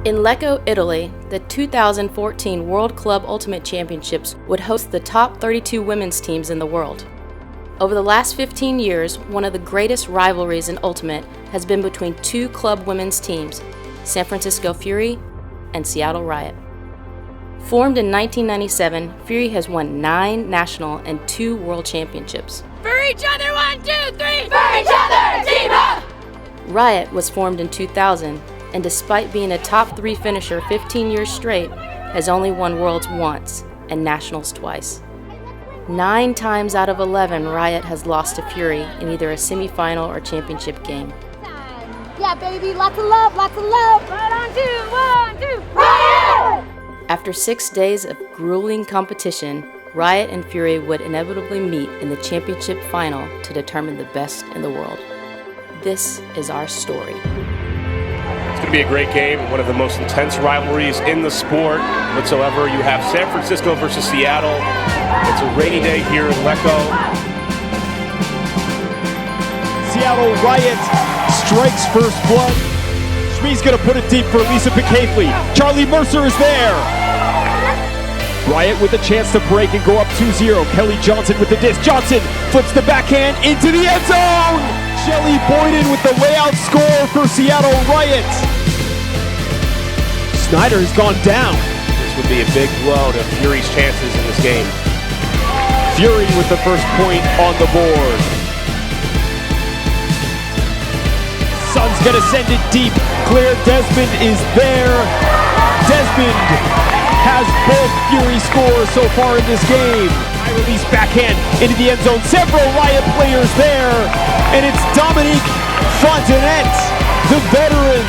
In Lecco, Italy, the 2014 World Club Ultimate Championships would host the top 32 women's teams in the world. Over the last 15 years, one of the greatest rivalries in Ultimate has been between two club women's teams, San Francisco Fury and Seattle Riot. Formed in 1997, Fury has won 9 national and 2 world championships. For each other, 1, 2, 3! For each other, team up! Riot was formed in 2000, and despite being a top 3 finisher 15 years straight, has only won Worlds once and Nationals twice. 9 times out of 11, Riot has lost to Fury in either a semifinal or championship game. Yeah, baby, lots of love, lots of love! Right on 2, 1, 2, Riot! After 6 days of grueling competition, Riot and Fury would inevitably meet in the championship final to determine the best in the world. This is our story. It's going to be a great game, one of the most intense rivalries in the sport whatsoever. You have San Francisco versus Seattle. It's a rainy day here in Lecco. Seattle Riot strikes first blood. Schmee's going to put it deep for Lisa Picaithley. Charlie Mercer is there. Riot with a chance to break and go up 2-0. Kelly Johnson with the disc. Johnson flips the backhand into the end zone. Shelly Boyden with the layout score for Seattle Riot. Snyder has gone down. This would be a big blow to Fury's chances in this game. Fury with the first point on the board. Sun's gonna send it deep. Claire Desmond is there. Desmond has both Fury scores so far in this game. High release backhand into the end zone. Several Riot players there. And it's Dominique Fontenette, the veteran.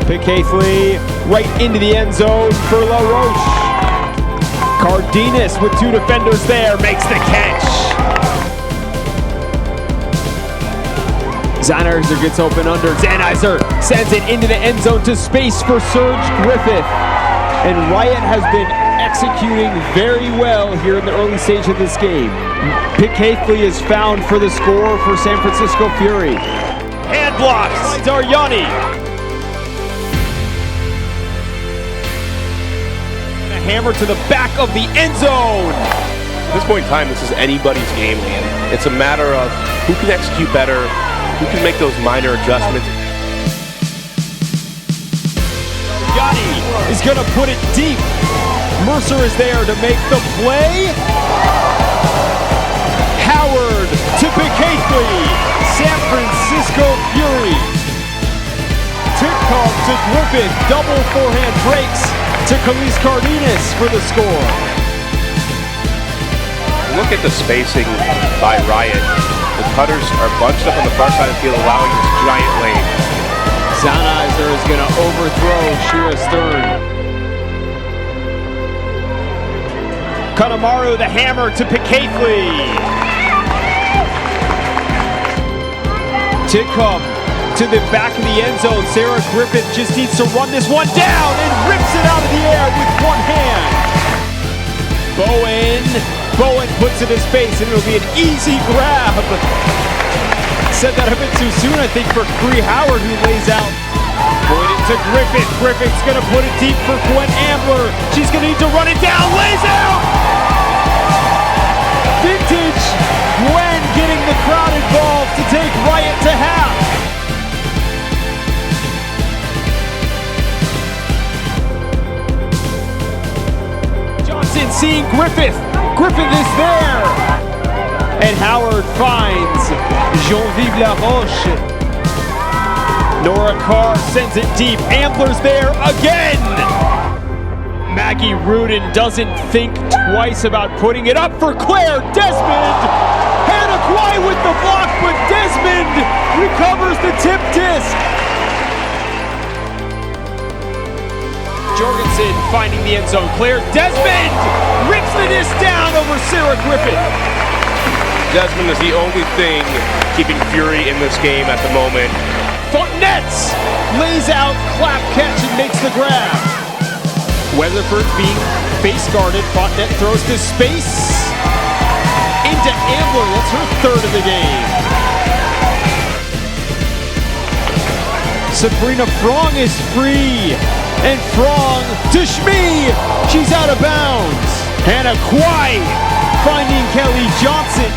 Picaithley right into the end zone for La Roche. Cardenas with 2 defenders there makes the catch. Zanizer gets open under. Zanizer sends it into the end zone to space for Serge Griffith. And Riot has been executing very well here in the early stage of this game. Picaithley is found for the score for San Francisco Fury. Hand blocks. Daryani. And a hammer to the back of the end zone. At this point in time, this is anybody's game, man. It's a matter of who can execute better, who can make those minor adjustments. Daryani is going to put it deep. Mercer is there to make the play. Howard to Picaithley. San Francisco Fury. Tip-off to Griffith. Double forehand breaks to Khalees Cardenas for the score. Look at the spacing by Riot. The cutters are bunched up on the far side of the field, allowing this giant lane. Zanizer is going to overthrow Shira Stern. Kanemaru, the hammer to Picaithley. Titcomb to the back of the end zone. Sarah Griffith just needs to run this one down and rips it out of the air with one hand. Bowen puts it in space and it'll be an easy grab. Said that a bit too soon, I think, for Cree Howard, who lays out. Boyden to Griffith. Griffith's going to put it deep for Gwen Ambler. She's going to need to run it down. Lays out! Vintage Gwen getting the crowd involved to take Riot to half. Johnson seeing Griffith. Griffith is there. And Howard finds Jean-Vive Laroche. Nora Carr sends it deep. Ambler's there again. Maggie Rudin doesn't think twice about putting it up for Claire Desmond. Hannah Kwai with the block, but Desmond recovers the tip disc. Jorgensen finding the end zone. Claire Desmond rips the disc down over Sarah Griffith. Desmond is the only thing keeping Fury in this game at the moment. Fontenette lays out, clap catch, and makes the grab. Weatherford being face guarded. Fontenette throws to space. Into Ambler. That's her third of the game. Sabrina Frong is free. And Frong to Shmi. She's out of bounds. Hannah Kwai finding Kelly Johnson.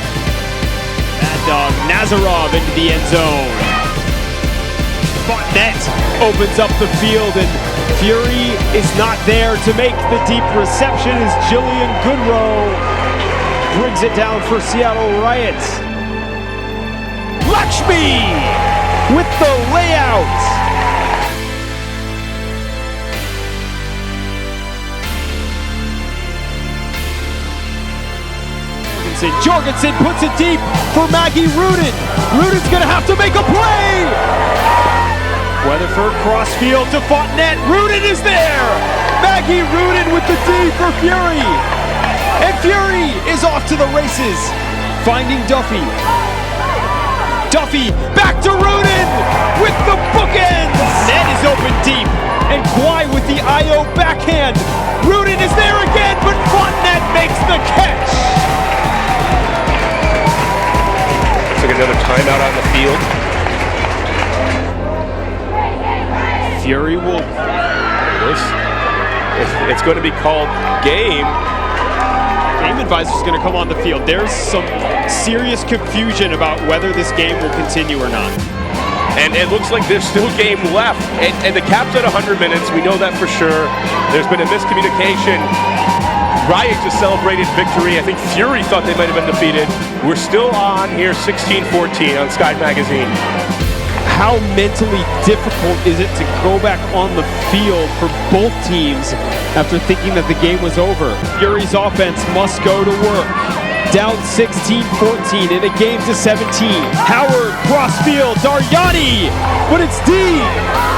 Bad dog Nazarov into the end zone. Fontenette opens up the field, and Fury is not there to make the deep reception as Jillian Goodrow brings it down for Seattle Riot. Lakshmi with the layout. Jorgensen puts it deep for Maggie Rudin. Rudin's gonna have to make a play. Weatherford crossfield to Fontenette. Rudin is there. Maggie Rudin with the D for Fury. And Fury is off to the races, finding Duffy. Duffy back to Rudin with the bookends. Net is open deep. And Kwai with the IO backhand. Rudin is there again, but Fontenette makes the catch. Took another timeout on the field. Fury will. It's going to be called game. Game advisor's going to come on the field. There's some serious confusion about whether this game will continue or not. And it looks like there's still game left. And the cap's at 100 minutes. We know that for sure. There's been a miscommunication. Riot just celebrated victory. I think Fury thought they might have been defeated. We're still on here 16-14 on Sky Magazine. How mentally difficult is it to go back on the field for both teams after thinking that the game was over? Fury's offense must go to work. Down 16-14 in a game to 17. Howard, crossfield, Daryani, but it's D.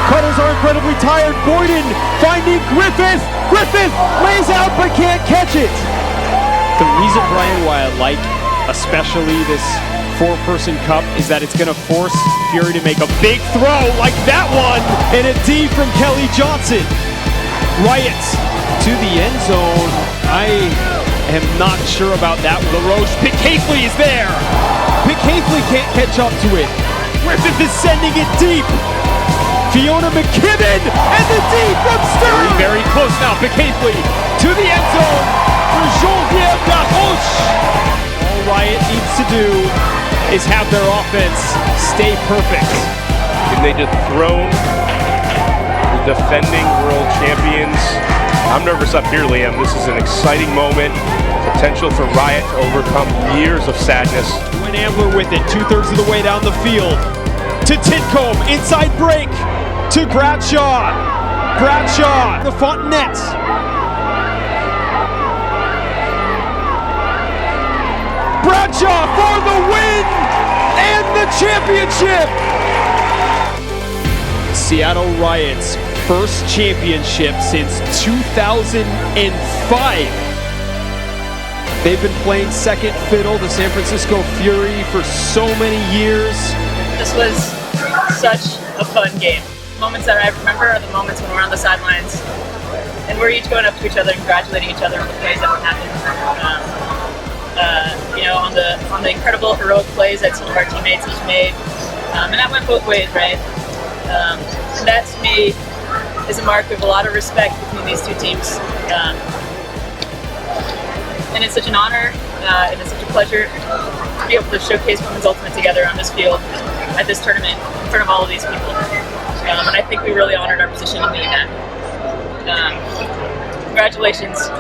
Cutters are incredibly tired. Boyden finding Griffith. Griffith lays out but can't catch it. The reason, Brian, why I like especially this four-person cup is that it's going to force Fury to make a big throw like that one, and a D from Kelly Johnson. Riot to the end zone. I am not sure about that. LaRoche, Pick Hafley is there. Pick Hafley can't catch up to it. Griffith is sending it deep. Fiona McKibben and the D from Stern. Very close now. Pick Hafley to the end zone for Geneviève Laroche. All Riot needs to do is have their offense stay perfect. And they dethrone the defending world champions. I'm nervous up here, Liam. This is an exciting moment. Potential for Riot to overcome years of sadness. Win Ambler with it, 2/3 of the way down the field. To Titcomb, inside break. To Bradshaw. Bradshaw, the Fontenette. Bradshaw for the win and the championship. Seattle Riot's first championship since 2005. They've been playing second fiddle to San Francisco Fury for so many years. This was such a fun game. Moments that I remember are the moments when we're on the sidelines and we're each going up to each other and congratulating each other on the plays that were happening. On the incredible heroic plays that some of our teammates each made, and that went both ways, right? And that to me is a mark of a lot of respect between these two teams. And it's such an honor and it's such a pleasure to be able to showcase Women's Ultimate together on this field at this tournament in front of all of these people. And I think we really honored our position in doing that. Congratulations.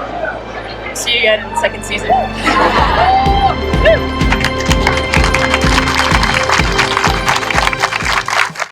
See you again in the second season.